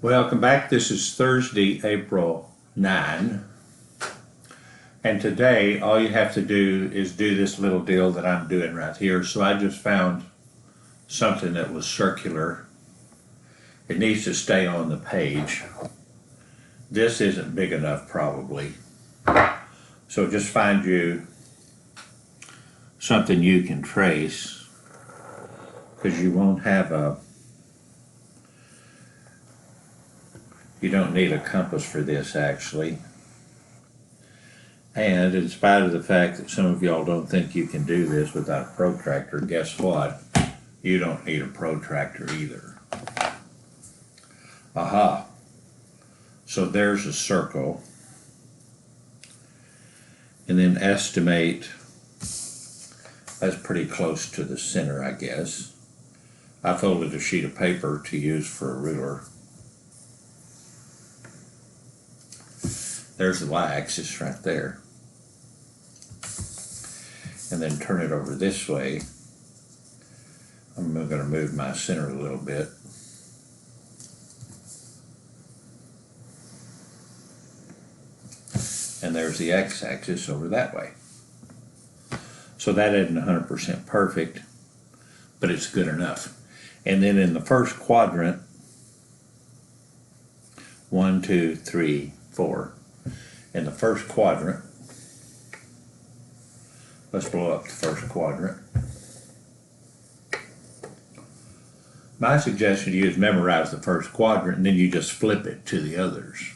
Welcome back. This is Thursday, April 9. And today, all you have to do is do this little deal that I'm doing right here. So I just found something that was circular. It needs to stay on the page. This isn't big enough, probably. So just find you something you can trace, because you won't have you don't need a compass for this, actually. And in spite of the fact that some of y'all don't think you can do this without a protractor, guess what? You don't need a protractor either. Aha. So there's a circle. And then estimate, that's pretty close to the center, I guess. I folded a sheet of paper to use for a ruler. There's the y-axis right there. And then turn it over this way. I'm going to move my center a little bit. And there's the x-axis over that way. So that isn't 100% perfect, but it's good enough. And then in the first quadrant, 1, 2, 3, 4. In the first quadrant, let's blow up the first quadrant. My suggestion to you is memorize the first quadrant and then you just flip it to the others.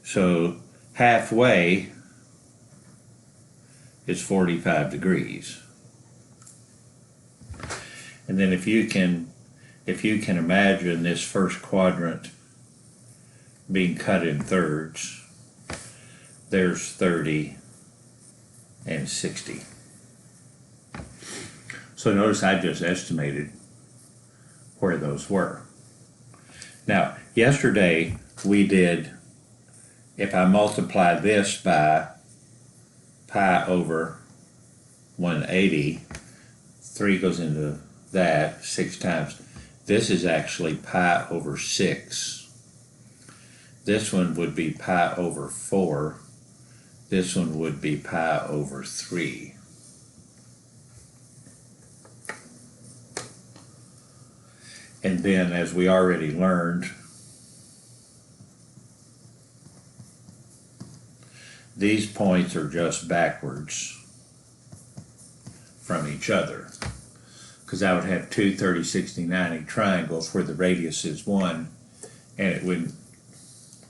So halfway is 45 degrees. And then if you can imagine this first quadrant being cut in thirds, there's 30 and 60. So notice I just estimated where those were. Now, yesterday we did, if I multiply this by pi over 180, 3 goes into that 6 times. This is actually pi over 6. This one would be pi over 4. This one would be pi over 3. And then, as we already learned, these points are just backwards from each other. Because I would have 2 30, 60, 90 triangles where the radius is 1, and it wouldn't,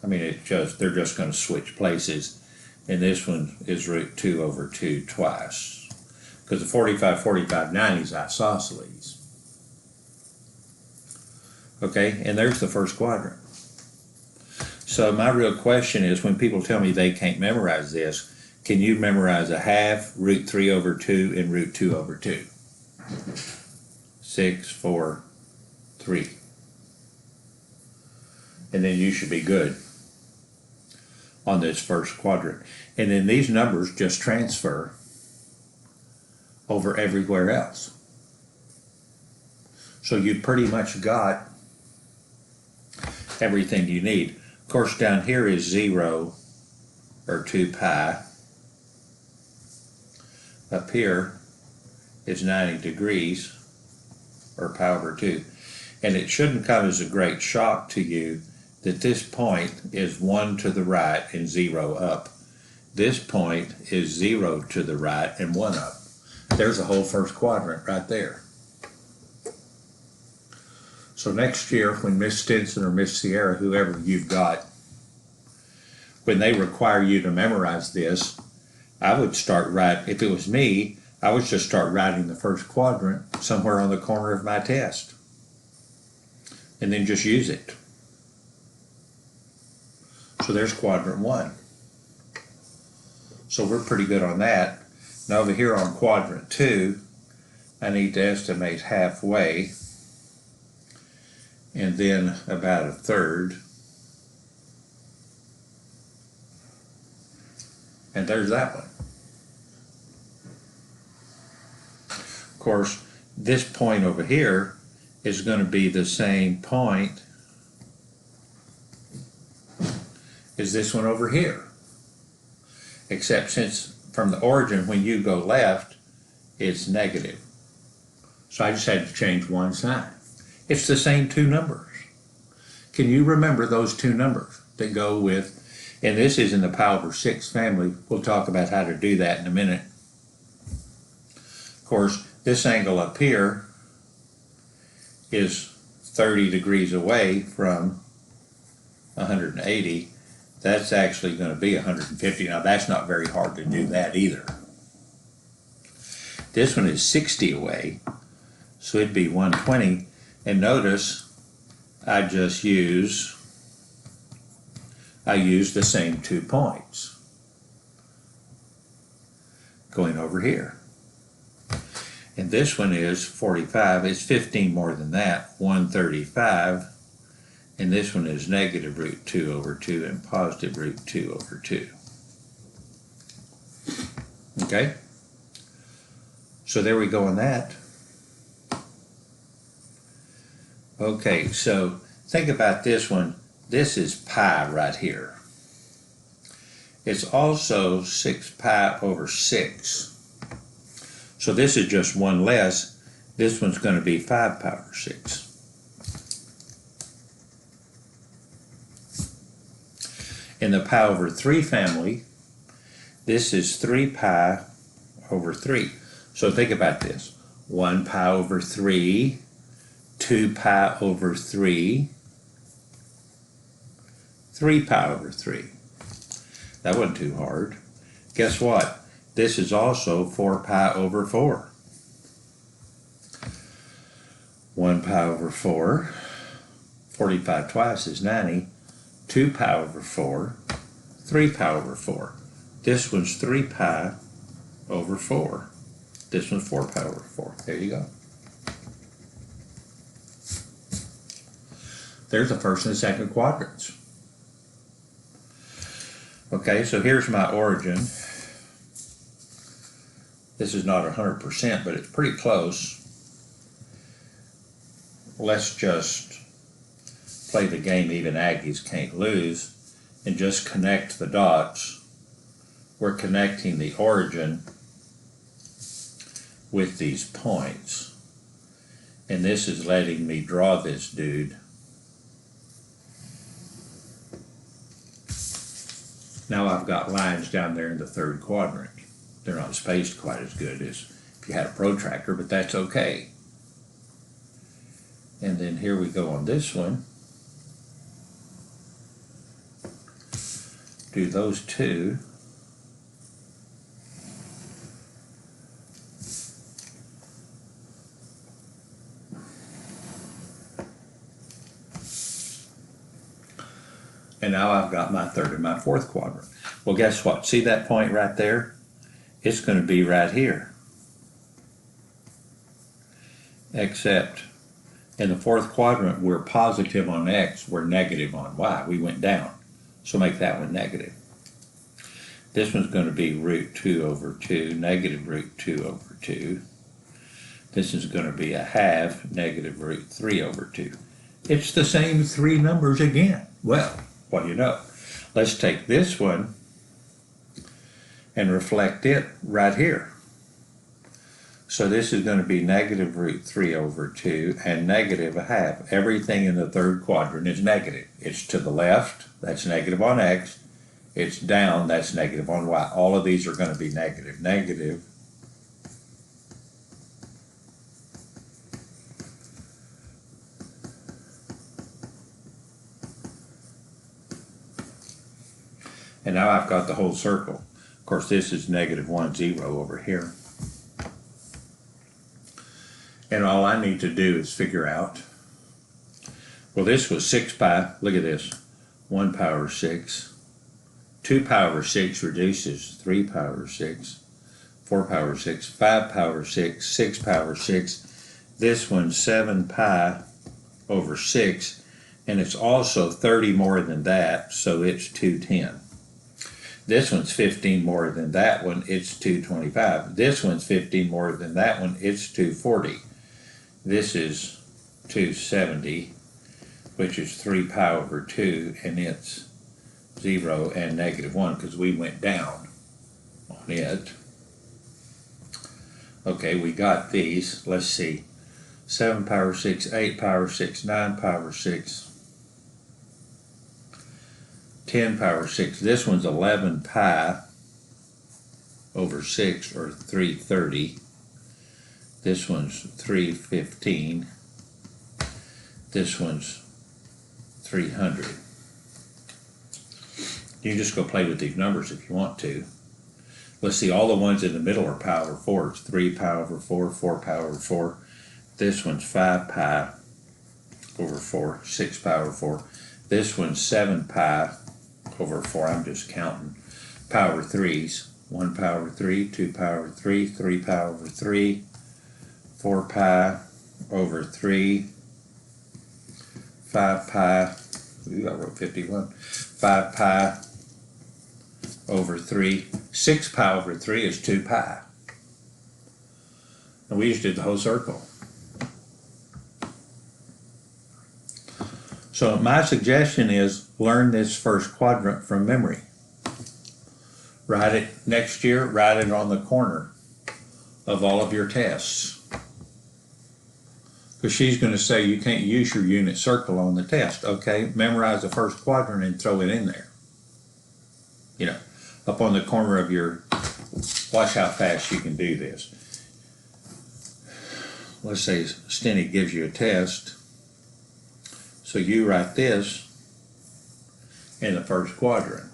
they're just going to switch places. And this one is root 2 over 2 twice. Because the 45, 45, 90 is isosceles. Okay, and there's the first quadrant. So my real question is, when people tell me they can't memorize this, can you memorize a half, root 3 over 2, and root 2 over 2? 6, 4, 3. And then you should be good on this first quadrant. And then these numbers just transfer over everywhere else. So you pretty much got everything you need. Of course, down here is 0 or 2 pi. Up here is 90 degrees or pi over 2. And it shouldn't come as a great shock to you that this point is 1 to the right and 0 up. This point is 0 to the right and 1 up. There's a whole first quadrant right there. So next year, when Miss Stinson or Miss Sierra, whoever you've got, when they require you to memorize this, I would start writing, if it was me, I would just start writing the first quadrant somewhere on the corner of my test. And then just use it. So there's quadrant 1. So we're pretty good on that. Now over here on quadrant 2, I need to estimate halfway and then about a third. And there's that one. Of course, this point over here is going to be the same point is this one over here. Except since from the origin, when you go left, it's negative. So I just had to change one sign. It's the same two numbers. Can you remember those two numbers that go with, and this is in the pi over 6 family. We'll talk about how to do that in a minute. Of course, this angle up here is 30 degrees away from 180. That's actually going to be 150. Now that's not very hard to do that either. This one is 60 away, so it'd be 120. And notice I use the same 2 points going over here. And this one is 45. It's 15 more than that, 135. And this one is negative root 2 over 2 and positive root 2 over 2. Okay? So there we go on that. Okay, so think about this one. This is pi right here. It's also 6 pi over 6. So this is just one less. This one's going to be 5 pi over 6. In the pi over 3 family, this is 3 pi over 3. So think about this. 1 pi over 3, 2 pi over 3, 3 pi over 3. That wasn't too hard. Guess what? This is also 4 pi over 4. 1 pi over 4, 45 twice is 90. 2 pi over 4, 3 pi over 4. This one's 3 pi over 4. This one's 4 pi over 4. There you go. There's the first and the second quadrants. Okay, so here's my origin. This is not 100%, but it's pretty close. Let's just play the game even Aggies can't lose and just connect the dots. We're connecting the origin with these points. And this is letting me draw this dude. Now I've got lines down there in the third quadrant. They're not spaced quite as good as if you had a protractor, but that's okay. And then here we go on this one. Do those two. And now I've got my third and my fourth quadrant. Well, guess what? See that point right there? It's going to be right here. Except in the fourth quadrant, we're positive on X, we're negative on Y. We went down. So make that one negative. This one's going to be root 2 over 2, negative root 2 over 2. This is going to be a half, negative root 3 over 2. It's the same three numbers again. Well, what do you know? Let's take this one and reflect it right here. So this is going to be negative root 3 over 2 and negative a half. Everything in the third quadrant is negative. It's to the left, that's negative on X. It's down, that's negative on Y. All of these are going to be negative. Negative. And now I've got the whole circle. Of course, this is negative 1, 0 over here. And all I need to do is figure out, well, this was 6 pi. Look at this. 1 pi over 6. 2 pi over 6 reduces 3 pi over 6. 4 pi over 6. 5 pi over 6. 6 pi over 6. This one's 7 pi over 6. And it's also 30 more than that, so it's 210. This one's 15 more than that one, it's 225. This one's 15 more than that one, it's 240. This is 270, which is 3 pi over 2, and it's 0, and -1 because we went down on it. Okay, we got these. Let's see. 7 power 6, 8 power 6, 9 power 6, 10 power 6. This one's 11 pi over 6, or 330. This one's 315. This one's 300. You can just go play with these numbers if you want to. Let's see, all the ones in the middle are pi over 4. It's 3 pi over 4, 4 pi over 4. This one's 5 pi over 4, 6 pi over 4. This one's 7 pi over 4. I'm just counting pi over 3s. 1 pi over 3, 2 pi over 3, 3 pi over 3, 4 pi over 3, 5 pi, ooh, I wrote 51, 5 pi over 3, 6 pi over 3 is 2 pi. And we just did the whole circle. So my suggestion is learn this first quadrant from memory. Write it next year, write it on the corner of all of your tests. Because she's going to say you can't use your unit circle on the test. Okay, memorize the first quadrant and throw it in there. You know, up on the corner of your, watch how fast you can do this. Let's say Stinny gives you a test. So you write this in the first quadrant.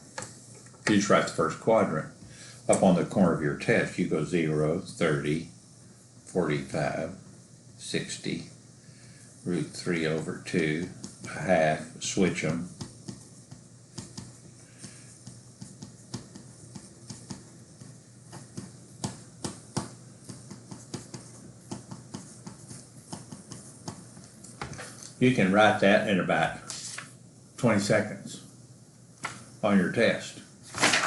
You just write the first quadrant. Up on the corner of your test, you go 0, 30, 45, 60, root 3 over 2, a half, switch them. You can write that in about 20 seconds on your test.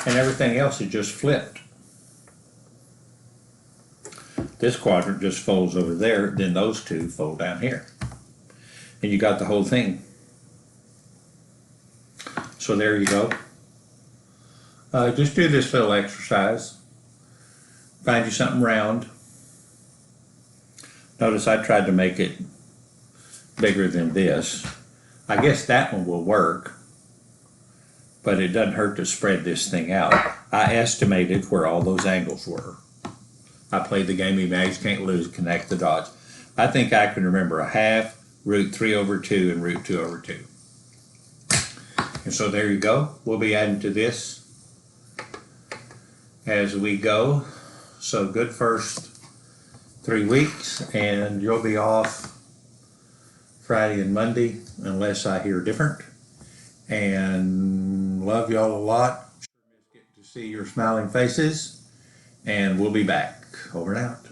And everything else is just flipped. This quadrant just folds over there, then those two fold down here. And you got the whole thing. So there you go. Just do this little exercise. Find you something round. Notice I tried to make it bigger than this. I guess that one will work, but it doesn't hurt to spread this thing out. I estimated where all those angles were. I played the game Emags Can't Lose, connect the dots. I think I can remember a half, root 3 over 2, and root 2 over 2. And so there you go. We'll be adding to this as we go. So good first 3 weeks, and you'll be off Friday and Monday unless I hear different. And love y'all a lot. Sure miss getting to see your smiling faces. And we'll be back. Over and out.